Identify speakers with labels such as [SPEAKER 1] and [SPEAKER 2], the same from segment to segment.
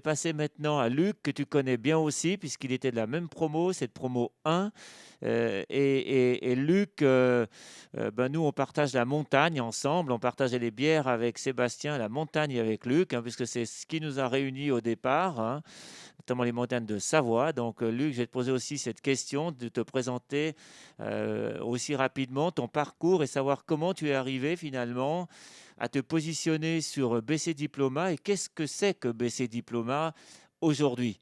[SPEAKER 1] vais passer maintenant à Luc, que tu connais bien aussi, puisqu'il était de la même promo, cette promo 1. Et Luc, ben nous, on partage la montagne ensemble. On partageait les bières avec Sébastien, la montagne avec Luc, hein, puisque c'est ce qui nous a réunis au départ, hein, notamment les montagnes de Savoie. Donc, Luc, je vais te poser aussi cette question de te présenter aussi rapidement ton parcours et savoir comment tu es arrivé finalement à te positionner sur BC Diploma et qu'est-ce que c'est que BC Diploma aujourd'hui.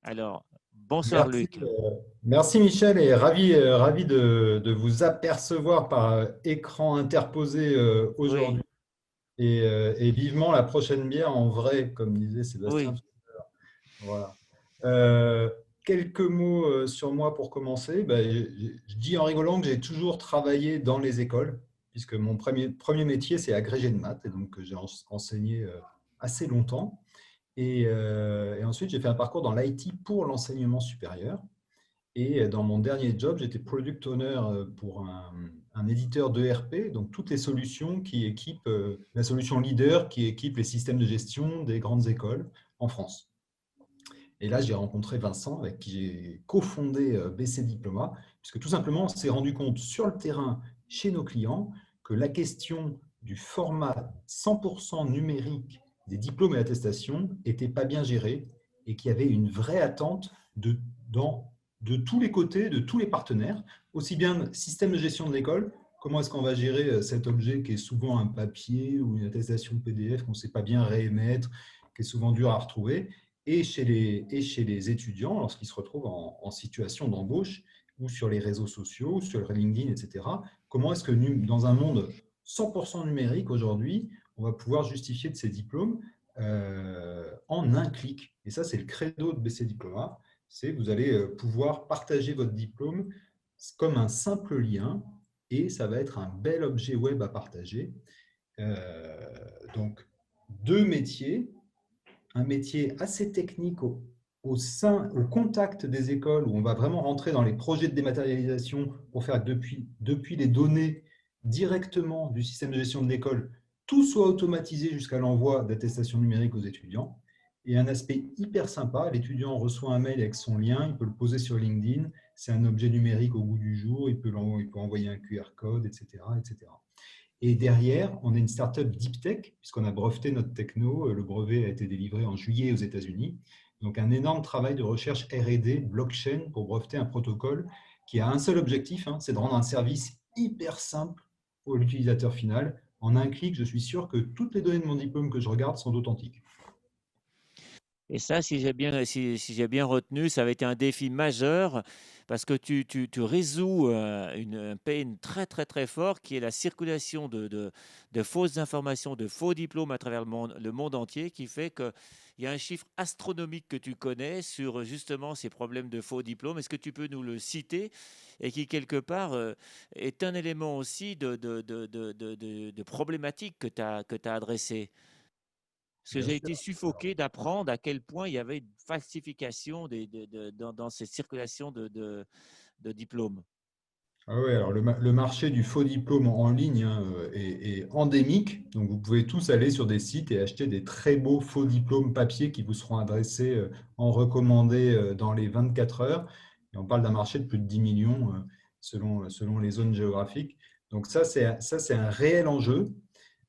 [SPEAKER 1] Alors, bonsoir
[SPEAKER 2] Merci,
[SPEAKER 1] Luc.
[SPEAKER 2] merci Michel et ravi de vous apercevoir par écran interposé
[SPEAKER 1] Oui,
[SPEAKER 2] aujourd'hui et vivement la prochaine bière en vrai, comme disait Sébastien
[SPEAKER 1] oui,
[SPEAKER 2] tout à l'heure. Voilà. Euh, Quelques mots sur moi pour commencer. Ben, je dis en rigolant que j'ai toujours travaillé dans les écoles, puisque mon premier métier, c'est agrégé de maths, et donc j'ai enseigné assez longtemps. Et ensuite, j'ai fait un parcours dans l'IT pour l'enseignement supérieur. Et dans mon dernier job, j'étais product owner pour un éditeur d'ERP, donc toutes les solutions qui équipent, la solution leader qui équipe les systèmes de gestion des grandes écoles en France. Et là, j'ai rencontré Vincent, avec qui j'ai cofondé BC Diploma, puisque tout simplement, on s'est rendu compte sur le terrain, chez nos clients, que la question du format 100% numérique des diplômes et attestations n'était pas bien gérée et qu'il y avait une vraie attente de tous les côtés, de tous les partenaires, aussi bien le système de gestion de l'école, comment est-ce qu'on va gérer cet objet qui est souvent un papier ou une attestation PDF qu'on ne sait pas bien réémettre, qui est souvent dur à retrouver, et chez les étudiants lorsqu'ils se retrouvent en situation d'embauche ou sur les réseaux sociaux, sur LinkedIn, etc. Comment est-ce que dans un monde 100% numérique aujourd'hui, on va pouvoir justifier de ces diplômes en un clic? Et ça, c'est le credo de BC Diploma. C'est vous allez pouvoir partager votre diplôme comme un simple lien et ça va être un bel objet web à partager. Euh, donc, deux métiers, un métier assez technique au contact des écoles, où on va vraiment rentrer dans les projets de dématérialisation pour faire depuis les données directement du système de gestion de l'école, tout soit automatisé jusqu'à l'envoi d'attestations numériques aux étudiants. Et un aspect hyper sympa, l'étudiant reçoit un mail avec son lien, il peut le poser sur LinkedIn, c'est un objet numérique au goût du jour, il peut envoyer un QR code, etc., etc. Et derrière, on est une startup deep tech, puisqu'on a breveté notre techno. Le brevet a été délivré en juillet aux États-Unis. Donc, un énorme travail de recherche R&D, blockchain, pour breveter un protocole qui a un seul objectif, hein, c'est de rendre un service hyper simple pour l'utilisateur final. En un clic, je suis sûr que toutes les données de mon diplôme que je regarde sont authentiques.
[SPEAKER 1] et ça, si j'ai bien retenu, ça avait été un défi majeur parce que tu résous un pain très, très, très fort qui est la circulation de fausses informations, de faux diplômes à travers le monde entier qui fait qu'il y a un chiffre astronomique que tu connais sur justement ces problèmes de faux diplômes. Est-ce que tu peux nous le citer et qui, quelque part, est un élément aussi de problématique que tu as adressé? Parce que
[SPEAKER 2] Bien
[SPEAKER 1] j'ai
[SPEAKER 2] sûr.
[SPEAKER 1] été suffoqué d'apprendre à quel point il y avait une falsification dans cette circulation de diplômes.
[SPEAKER 2] Ah ouais, alors le marché du faux diplôme en ligne hein, est endémique. Donc, vous pouvez tous aller sur des sites et acheter des très beaux faux diplômes papier qui vous seront adressés en recommandé dans les 24 heures. Et on parle d'un marché de plus de 10 millions selon les zones géographiques. Donc, ça, c'est un réel enjeu.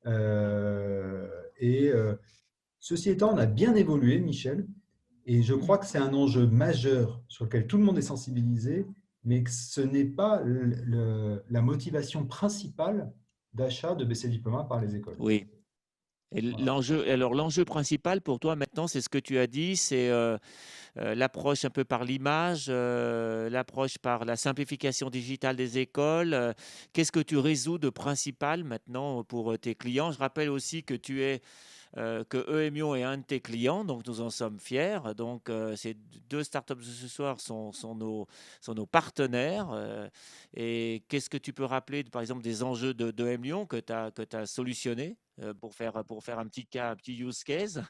[SPEAKER 2] Euh, et ceci étant, on a bien évolué, Michel. Et je crois que c'est un enjeu majeur sur lequel tout le monde est sensibilisé, mais que ce n'est pas la motivation principale d'achat de BC Diploma par les écoles.
[SPEAKER 1] Oui. Et
[SPEAKER 2] Voilà.
[SPEAKER 1] l'enjeu principal pour toi maintenant, c'est ce que tu as dit, c'est l'approche un peu par l'image, l'approche par la simplification digitale des écoles. Qu'est-ce que tu résous de principal maintenant pour tes clients? Je rappelle aussi que EMIO est un de tes clients, donc nous en sommes fiers. Donc, ces deux startups de ce soir sont nos partenaires. Et qu'est-ce que tu peux rappeler, par exemple, des enjeux de EM Lyon que tu as solutionné pour faire un petit cas, un petit use case?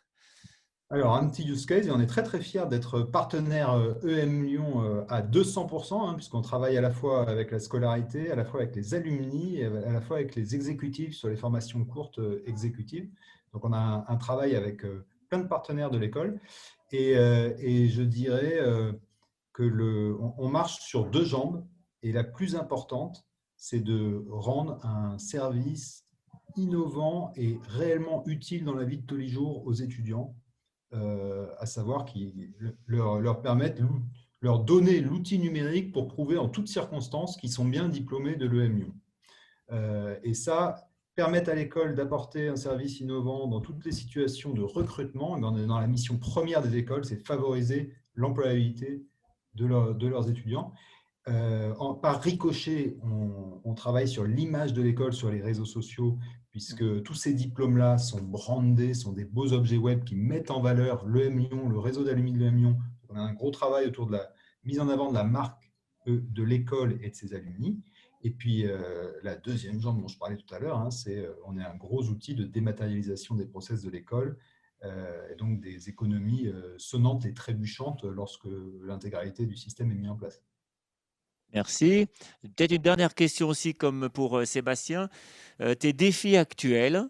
[SPEAKER 2] Alors, un petit use case, et on est très très fiers d'être partenaire EM Lyon à 200%, hein, puisqu'on travaille à la fois avec la scolarité, à la fois avec les alumni, et à la fois avec les exécutifs sur les formations courtes exécutives. Donc, on a un travail avec plein de partenaires de l'école. Et je dirais que on marche sur deux jambes. Et la plus importante, c'est de rendre un service innovant et réellement utile dans la vie de tous les jours aux étudiants, à savoir qui leur permettre, leur donner l'outil numérique pour prouver en toutes circonstances qu'ils sont bien diplômés de l'EM Lyon. Et ça, permettre à l'école d'apporter un service innovant dans toutes les situations de recrutement. On est dans la mission première des écoles, c'est favoriser l'employabilité de leurs étudiants. Par ricochet, on travaille sur l'image de l'école sur les réseaux sociaux, puisque tous ces diplômes-là sont brandés, sont des beaux objets web qui mettent en valeur l'EM Lyon, le réseau d'alumni de l'EM Lyon. On a un gros travail autour de la mise en avant de la marque de l'école et de ses alumni. Et puis, la deuxième jambe dont je parlais tout à l'heure, hein, c'est on est un gros outil de dématérialisation des process de l'école, et donc des économies sonnantes et trébuchantes lorsque l'intégralité du système est mise en place.
[SPEAKER 1] Merci. Peut-être une dernière question aussi, comme pour Sébastien. Tes défis actuels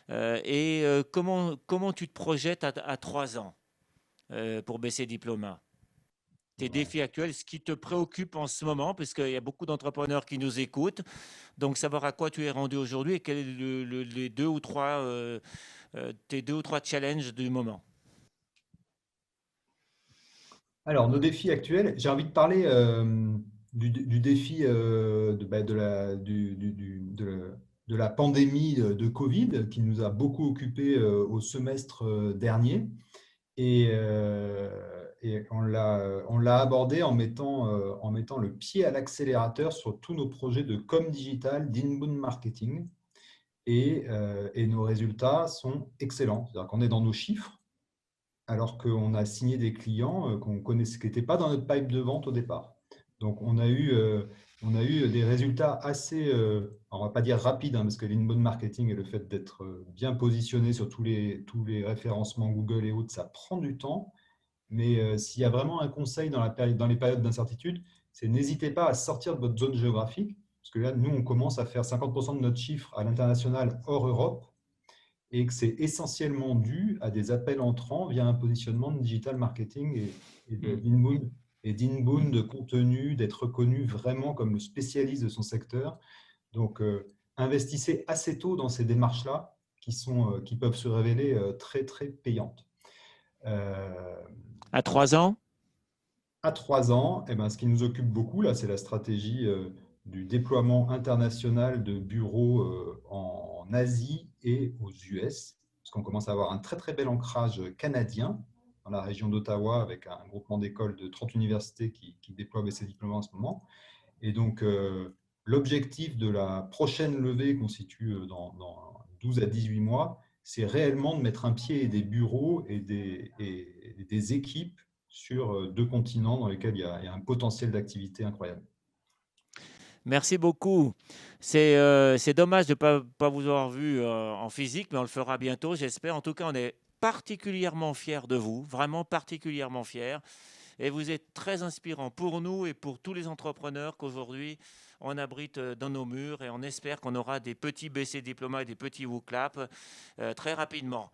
[SPEAKER 1] et comment tu te projettes à 3 ans pour BC Diploma? Tes
[SPEAKER 2] Ouais.
[SPEAKER 1] défis actuels, ce qui te préoccupe en ce moment, puisqu'il y a beaucoup d'entrepreneurs qui nous écoutent. Donc, savoir à quoi tu es rendu aujourd'hui et quels sont les tes 2 ou 3 challenges du moment.
[SPEAKER 2] Alors, nos défis actuels, j'ai envie de parler du défi de la pandémie de Covid qui nous a beaucoup occupés au semestre dernier. Et on l'a abordé en mettant le pied à l'accélérateur sur tous nos projets de com digital, d'inbound marketing. Et nos résultats sont excellents. C'est-à-dire qu'on est dans nos chiffres, alors qu'on a signé des clients qu'on connaissait, qui n'étaient pas dans notre pipe de vente au départ. Donc, on a eu des résultats assez, on ne va pas dire rapides, hein, parce que l'inbound marketing et le fait d'être bien positionné sur tous les référencements Google et autres, ça prend du temps. Mais s'il y a vraiment un conseil dans les périodes d'incertitude, c'est n'hésitez pas à sortir de votre zone géographique, parce que là, nous, on commence à faire 50% de notre chiffre à l'international hors Europe, et que c'est essentiellement dû à des appels entrants via un positionnement de digital marketing
[SPEAKER 1] Hmm.
[SPEAKER 2] et d'inbound de contenu, d'être reconnu vraiment comme le spécialiste de son secteur. Donc, investissez assez tôt dans ces démarches-là qui peuvent se révéler très, très payantes. Euh,
[SPEAKER 1] À 3 ans?
[SPEAKER 2] À 3 ans, eh ben, ce qui nous occupe beaucoup, là, c'est la stratégie du déploiement international de bureaux en Asie et aux US, parce qu'on commence à avoir un très très bel ancrage canadien dans la région d'Ottawa avec un groupement d'écoles de 30 universités qui déploient ces diplômes en ce moment. Et donc, l'objectif de la prochaine levée qu'on situe dans 12 à 18 mois, c'est réellement de mettre un pied et des bureaux et des équipes sur 2 continents dans lesquels il y a un potentiel d'activité incroyable.
[SPEAKER 1] Merci beaucoup. C'est dommage de ne pas vous avoir vu en physique, mais on le fera bientôt, j'espère. En tout cas, on est particulièrement fiers de vous, vraiment particulièrement fiers. Et vous êtes très inspirant pour nous et pour tous les entrepreneurs qu'aujourd'hui on abrite dans nos murs. Et on espère qu'on aura des petits BC Diploma et des petits WooClap très rapidement.